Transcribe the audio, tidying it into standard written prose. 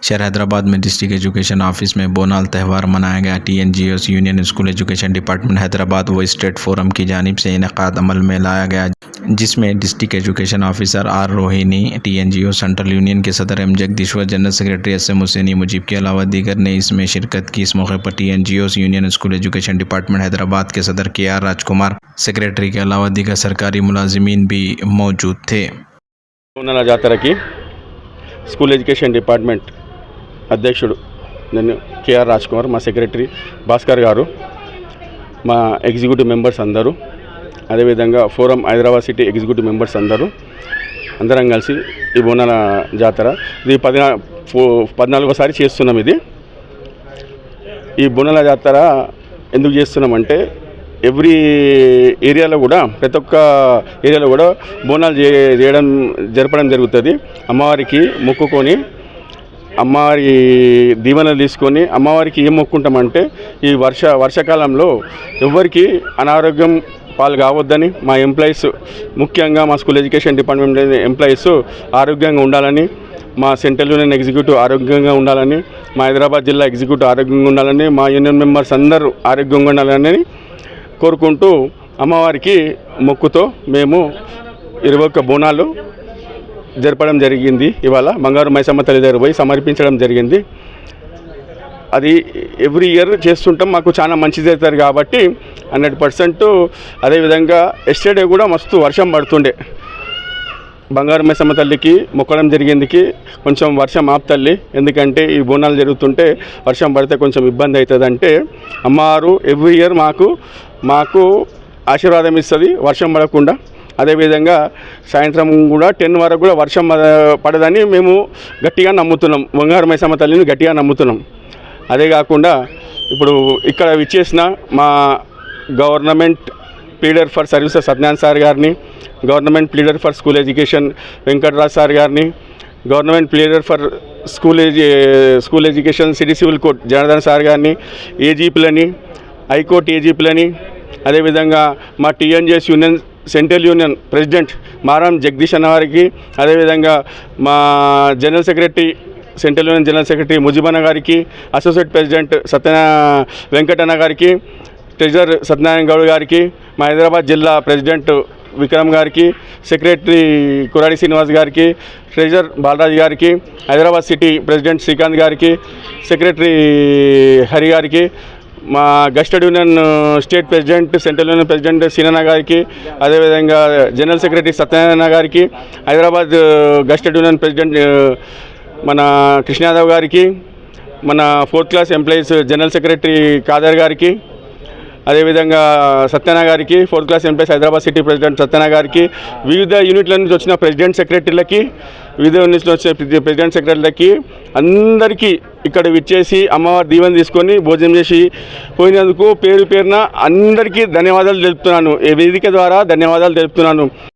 शहर हैदराबाद में district education office में बोनाल त्यौहार मनाया गया। TNGOs union school education department Hyderabad व स्टेट फोरम की जानिब से इनेकाद अमल में लाया गया, जिसमें district education officer R Rohini, TNGO central union के सदर M Jagadishwar, general secretary SM Hussaini Mujeeb के अलावा दीगर ने इसमें शिरकत की। इस मौके पर TNGOs union school education department Hyderabad के सदर KR राजकुमार, सेक्रेटरी के अलावा दीगर सरकारी मुलाजिमीन भी मौजूद थे। जातरा की स्कूल एजुकेशन डिपार्टमेंट అధ్యక్షుడు నేను KR రాజ్కుమార్, మా సెక్రటరీ భాస్కర్ గారు, మా ఎగ్జిక్యూటివ్ మెంబర్స్ అందరూ, అదేవిధంగా forum Hyderabad city executive members అందరం కలిసి ఈ బోనాల జాతర ఇది 14వసారి చేస్తున్నాం. ఈ బోనాల జాతర ఎందుకు చేస్తున్నామంటే ఎవ్రీ ఏరియాలో కూడా ప్రతి ఒక్క ఏరియాలో కూడా బోనాలు జరపడం జరుగుతుంది. అమ్మవారికి మొక్కుకొని అమ్మవారి దీవెనలు తీసుకొని అమ్మవారికి ఏం మొక్కుంటామంటే ఈ వర్షాకాలంలో ఎవరికి అనారోగ్యం పాలు కావద్దని, మా ఎంప్లాయీస్ ముఖ్యంగా మా స్కూల్ ఎడ్యుకేషన్ డిపార్ట్మెంట్ ఎంప్లాయీస్ ఆరోగ్యంగా ఉండాలని, మా సెంట్రల్ యూనియన్ ఎగ్జిక్యూటివ్ ఆరోగ్యంగా ఉండాలని, మా హైదరాబాద్ జిల్లా ఎగ్జిక్యూటివ్ ఆరోగ్యంగా ఉండాలని, మా యూనియన్ మెంబర్స్ అందరూ ఆరోగ్యంగా ఉండాలని కోరుకుంటూ అమ్మవారికి మొక్కుతో మేము 21 బోనాలు జరపడం జరిగింది. ఇవాళ బంగారు మైసమ్మ తల్లి దగ్గర పోయి సమర్పించడం జరిగింది. అది ఎవ్రీ ఇయర్ చేస్తుంటాం, మాకు చాలా మంచిది అవుతుంది కాబట్టి 100%. అదేవిధంగా ఎస్టర్డే కూడా మస్తు వర్షం పడుతుండే, బంగారు మైసమ్మ తల్లికి మొక్కడం జరిగిందికి కొంచెం వర్షం ఆపుతల్లి, ఎందుకంటే ఈ బోనాలు జరుగుతుంటే వర్షం పడితే కొంచెం ఇబ్బంది అవుతుంది అంటే అమ్మవారు ఎవ్రీ ఇయర్ మాకు ఆశీర్వాదం ఇస్తుంది వర్షం పడకుండా. అదేవిధంగా సాయంత్రం కూడా 10 వరకు కూడా వర్షం పడదని మేము గట్టిగా నమ్ముతున్నాం, బంగారు మైసమ్మ తల్లిని గట్టిగా నమ్ముతున్నాం. అదే కాకుండా ఇప్పుడు ఇక్కడ విచ్చేసిన మా government pleader for services Satyanarayana sir గారిని, government pleader for school education Venkataraj sir గారిని, government pleader for school education city civil court Janardhan sir గారిని, ఏజీపీలని, హైకోర్టు ఏజీపీలని, అదేవిధంగా మా TNGOs union central union president Maram Jagadish అన్న వారికి, అదేవిధంగా మా general secretary central union general secretary ముజిబన్న గారికి, అసోసియేట్ ప్రెసిడెంట్ వెంకటన్న గారికి, ట్రెజరర్ సత్యనారాయణ గౌడ్ గారికి, మా హైదరాబాద్ జిల్లా ప్రెసిడెంట్ విక్రమ్ గారికి, సెక్రటరీ కురాడి శ్రీనివాస్ గారికి, ట్రెజరర్ బాలరాజ్ గారికి, హైదరాబాద్ సిటీ ప్రెసిడెంట్ శ్రీకాంత్ గారికి, సెక్రటరీ హరి గారికి, మా gazetted union state president central union president సీనన్న గారికి, అదేవిధంగా జనరల్ సెక్రటరీ సత్యనారాయణ గారికి, హైదరాబాద్ గస్టెడ్ యూనియన్ ప్రెసిడెంట్ మన కృష్ణయాదవ్ గారికి, మన 4th class employees general secretary Kadar గారికి, అదేవిధంగా సత్యన గారికి, 4th class employees Hyderabad city president Satyana గారికి, వివిధ యూనిట్ల నుంచి వచ్చిన ప్రెసిడెంట్ సెక్రటరీలకి, వివిధ యూనిట్ల నుంచి వచ్చిన ప్రెసిడెంట్ సెక్రటరీలకి అందరికీ ఇక్కడ విచ్చేసి అమ్మవారి దీవెన తీసుకొని భోజనం చేసి పోయినందుకు పేరున అందరికీ ధన్యవాదాలు తెలుపుతున్నాను. ఈ వేదిక ద్వారా ధన్యవాదాలు తెలుపుతున్నాను.